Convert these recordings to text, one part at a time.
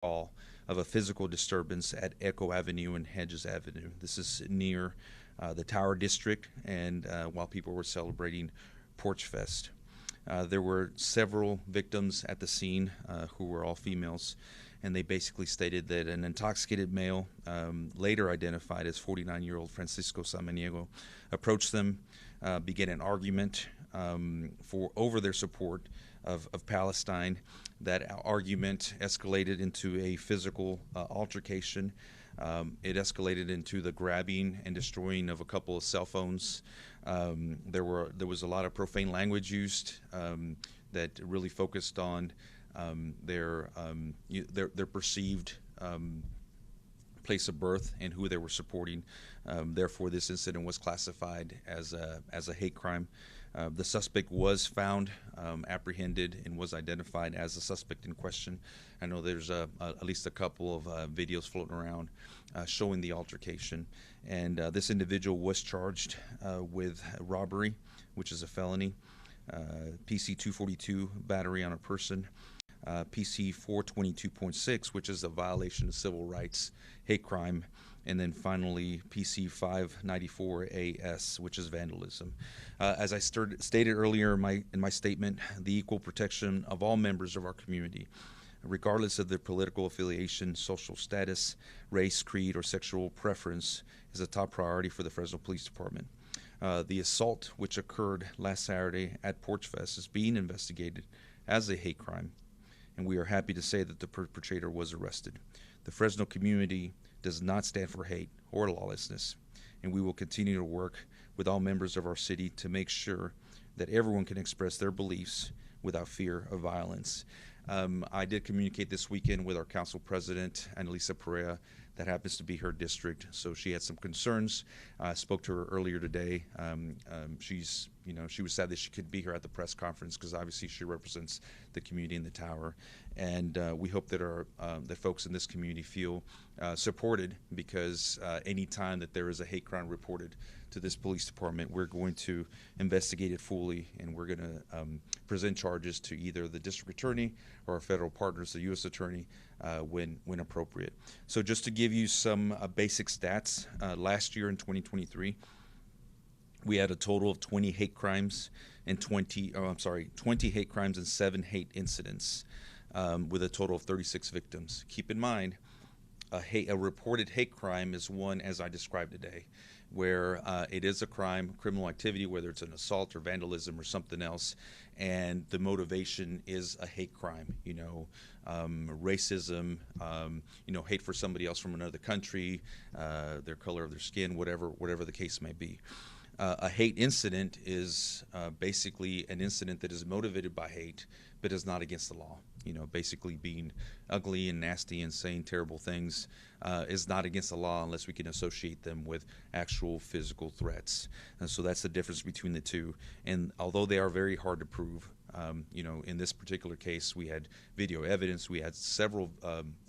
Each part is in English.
call of a physical disturbance at Echo Avenue and Hedges Avenue. This is near the Tower District, and while people were celebrating Porchfest. There were several victims at the scene who were all females, and they basically stated that an intoxicated male, later identified as 49-year-old Francisco Samaniego, approached them, began an argument for over their support of Palestine. That argument escalated into a physical altercation. It escalated into the grabbing and destroying of a couple of cell phones. There was a lot of profane language used that really focused on their perceived place of birth and who they were supporting. Therefore, this incident was classified as a hate crime. The suspect was found, apprehended, and was identified as the suspect in question. I know there's at least a couple of videos floating around showing the altercation. And this individual was charged with robbery, which is a felony, PC 242, battery on a person, PC 422.6, which is a violation of civil rights, hate crime, and then finally PC 594AS, which is vandalism. As I stated earlier in my statement, the equal protection of all members of our community, regardless of their political affiliation, social status, race, creed, or sexual preference, is a top priority for the Fresno Police Department. The assault, which occurred last Saturday at Porchfest, is being investigated as a hate crime, and we are happy to say that the perpetrator was arrested. The Fresno community does not stand for hate or lawlessness, and we will continue to work with all members of our city to make sure that everyone can express their beliefs without fear of violence. I did communicate this weekend with our council president, Annalisa Perea. That happens to be her district, so she had some concerns. I spoke to her earlier today. She was sad that she couldn't be here at the press conference because obviously she represents the community in the tower, and we hope that that folks in this community feel supported, because any time that there is a hate crime reported to this police department, we're going to investigate it fully, and we're going to present charges to either the district attorney or our federal partners, the U.S. attorney, when appropriate. So just to give you some basic stats, last year in 2023, we had a total of 20 hate crimes and 20 hate crimes and 7 hate incidents, with a total of 36 victims. Keep in mind, a reported hate crime is one as I described today, where it is a crime, criminal activity, whether it's an assault or vandalism or something else, and the motivation is a hate crime. Racism, hate for somebody else from another country, their color of their skin, whatever the case may be. A hate incident is basically an incident that is motivated by hate, but is not against the law. Basically being ugly and nasty and saying terrible things is not against the law unless we can associate them with actual physical threats. And so that's the difference between the two. And although they are very hard to prove, in this particular case, we had video evidence. We had several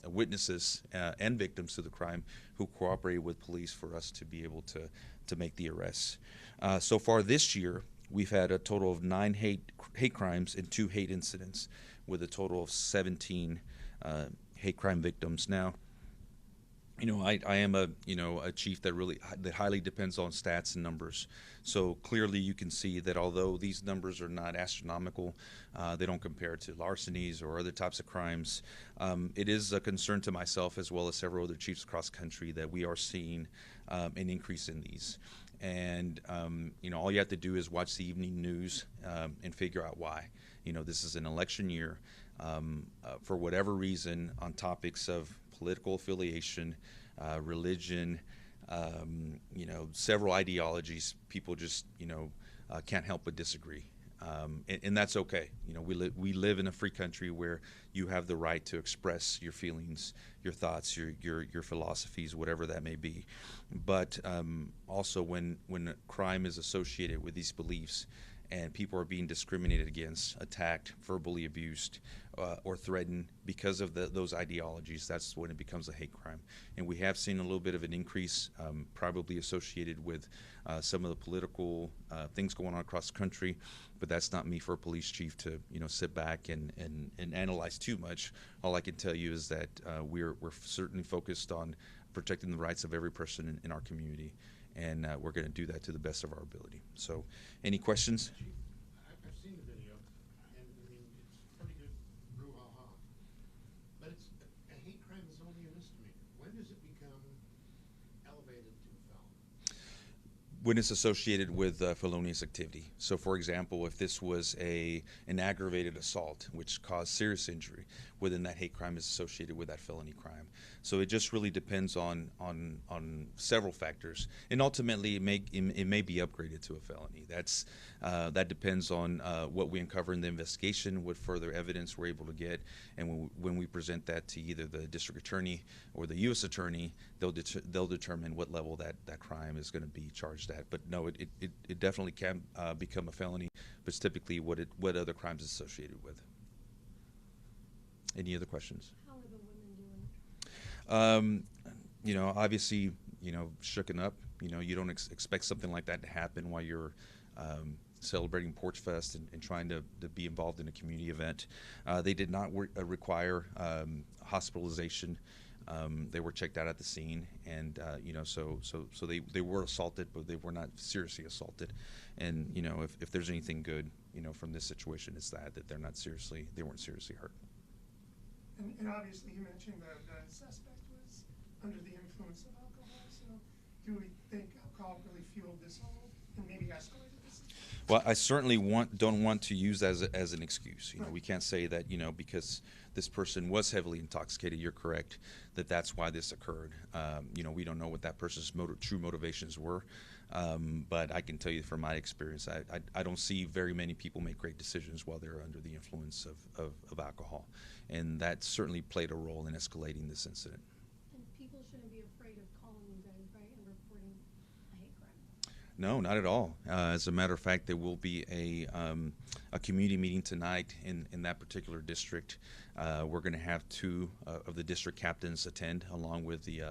witnesses and victims to the crime who cooperated with police for us to be able to make the arrests. So far this year, we've had a total of 9 hate crimes and 2 hate incidents, with a total of 17 hate crime victims. Now, I am a chief that highly depends on stats and numbers. So clearly you can see that although these numbers are not astronomical, they don't compare to larcenies or other types of crimes. It is a concern to myself as well as several other chiefs across the country that we are seeing an increase in these. And all you have to do is watch the evening news and figure out why. This is an election year. For whatever reason, on topics of political affiliation, religion, several ideologies, people just can't help but disagree. And that's okay. We live in a free country where you have the right to express your feelings, your thoughts, your philosophies, whatever that may be. But also when crime is associated with these beliefs and people are being discriminated against, attacked, verbally abused, or threaten because of those ideologies, that's when it becomes a hate crime. And we have seen a little bit of an increase, probably associated with some of the political things going on across the country. But that's not me for a police chief to sit back and analyze too much. All I can tell you is that we're certainly focused on protecting the rights of every person in our community, and we're going to do that to the best of our ability. So, any questions? Chief, I've seen the video, and I mean, it's pretty good brouhaha. But a hate crime is only a misdemeanor. When does it become elevated to felony? When it's associated with felonious activity. So, for example, if this was an aggravated assault which caused serious injury, well, then that hate crime is associated with that felony crime. So it just really depends on several factors, and ultimately it may be upgraded to a felony. That depends on what we uncover in the investigation, what further evidence we're able to get, and when we present that to either the district attorney or the U.S. attorney, they'll determine what level that crime is going to be charged at. But no, it definitely can become a felony, but it's typically what other crimes it's associated with. Any other questions? How are the women doing? Obviously, shooken up. You don't expect something like that to happen while you're celebrating Porchfest and trying to be involved in a community event. They did not require hospitalization. They were checked out at the scene, and so they were assaulted, but they were not seriously assaulted. And if there's anything good, from this situation, it's that they weren't seriously hurt. And obviously, you mentioned the suspect was under the influence of alcohol. So, do we think alcohol really fueled this whole and maybe escalated this? Well, I certainly don't want to use that as an excuse. We can't say that because this person was heavily intoxicated. You're correct that's why this occurred. We don't know what that person's true motivations were, but I can tell you from my experience, I don't see very many people make great decisions while they're under the influence of alcohol, and that certainly played a role in escalating this incident. And people shouldn't be afraid of calling you guys, right, and reporting a hate crime? No, not at all. As a matter of fact, there will be a community meeting tonight in that particular district. We're going to have two of the district captains attend, along with the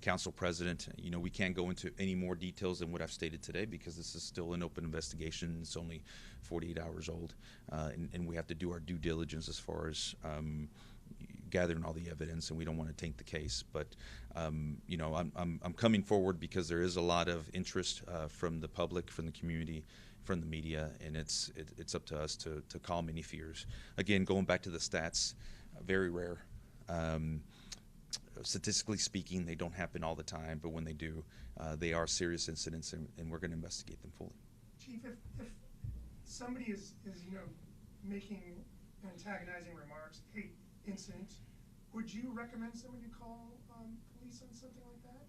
council president. We can't go into any more details than what I've stated today because this is still an open investigation. It's only 48 hours old, and we have to do our due diligence as far as gathering all the evidence, and we don't want to taint the case. But I'm coming forward because there is a lot of interest from the public, from the community, from the media, and it's up to us to calm any fears. Again, going back to the stats, very rare. Statistically speaking, they don't happen all the time, but when they do, they are serious incidents, and we're going to investigate them fully. Chief, if somebody is making antagonizing remarks, hate incidents, would you recommend somebody to call police on something like that?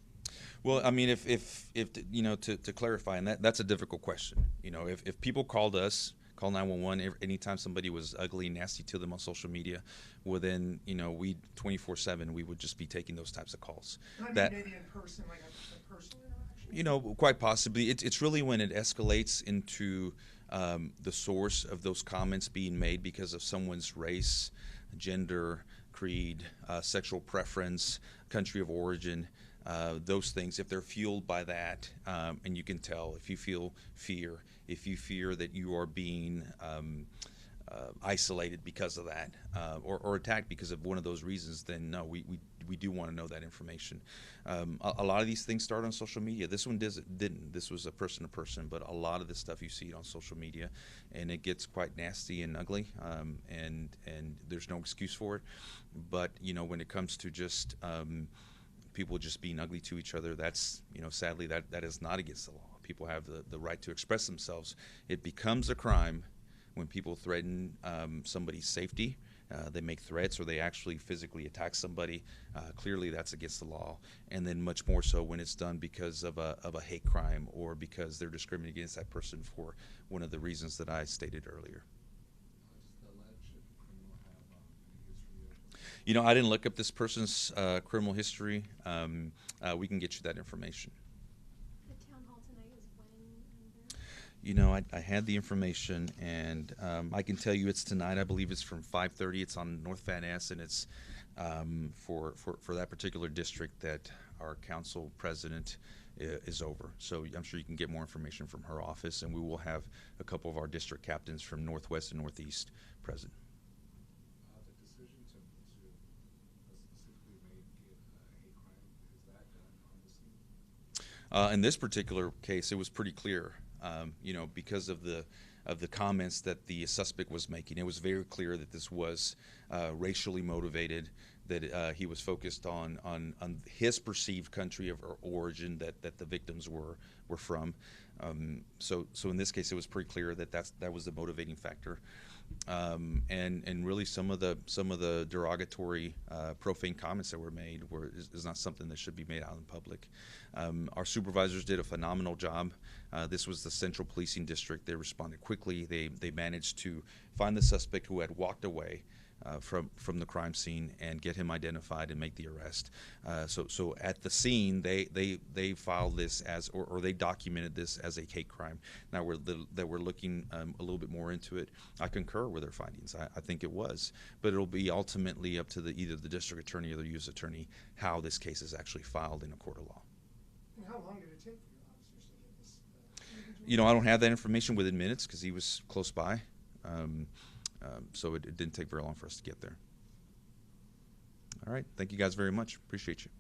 Well, I mean, if to clarify, and that's a difficult question. If people called us, call 911 anytime somebody was ugly, nasty to them on social media, well then, we 24/7 we would just be taking those types of calls. I mean, maybe in person, like a personal interaction. Quite possibly. It's really when it escalates into the source of those comments being made because of someone's race, gender, creed, sexual preference, country of origin. Those things, if they're fueled by that, and you can tell if you feel fear, if you fear that you are being isolated because of that, or attacked because of one of those reasons, then no, we do want to know that information. A lot of these things start on social media. This one didn't. This was a person to person, but a lot of this stuff you see on social media, and it gets quite nasty and ugly, and there's no excuse for it. But when it comes to just people just being ugly to each other, that's sadly that is not against the law. People have the right to express themselves. It becomes a crime when people threaten somebody's safety. They make threats, or they actually physically attack somebody. Clearly that's against the law. And then much more so when it's done because of a hate crime, or because they're discriminating against that person for one of the reasons that I stated earlier. I didn't look up this person's criminal history. We can get you that information. The town hall tonight is when? You know, I had the information, and I can tell you it's tonight. I believe it's from 5:30. It's on North Van Ness, and it's for that particular district that our council president is over. So I'm sure you can get more information from her office, and we will have a couple of our district captains from Northwest and Northeast present. The decision to specifically make it a hate crime, is that done on the scene? In this particular case, it was pretty clear, you know, because of the comments that the suspect was making. It was very clear that this was racially motivated, that he was focused on his perceived country of origin that the victims were from. So in this case, it was pretty clear that that was the motivating factor. And really some of the derogatory, profane comments that were made is not something that should be made out in public. Our supervisors did a phenomenal job. This was the Central Policing District. They responded quickly. They managed to find the suspect who had walked away from the crime scene and get him identified and make the arrest. So at the scene, they filed this as, or they documented this as a hate crime. Now we're looking a little bit more into it. I concur with their findings. I think it was, but it'll be ultimately up to either the district attorney or the U.S. attorney how this case is actually filed in a court of law. And how long did it take for your officers to get this individual? You know, I don't have that information within minutes because he was close by. So it didn't take very long for us to get there. All right. Thank you guys very much. Appreciate you.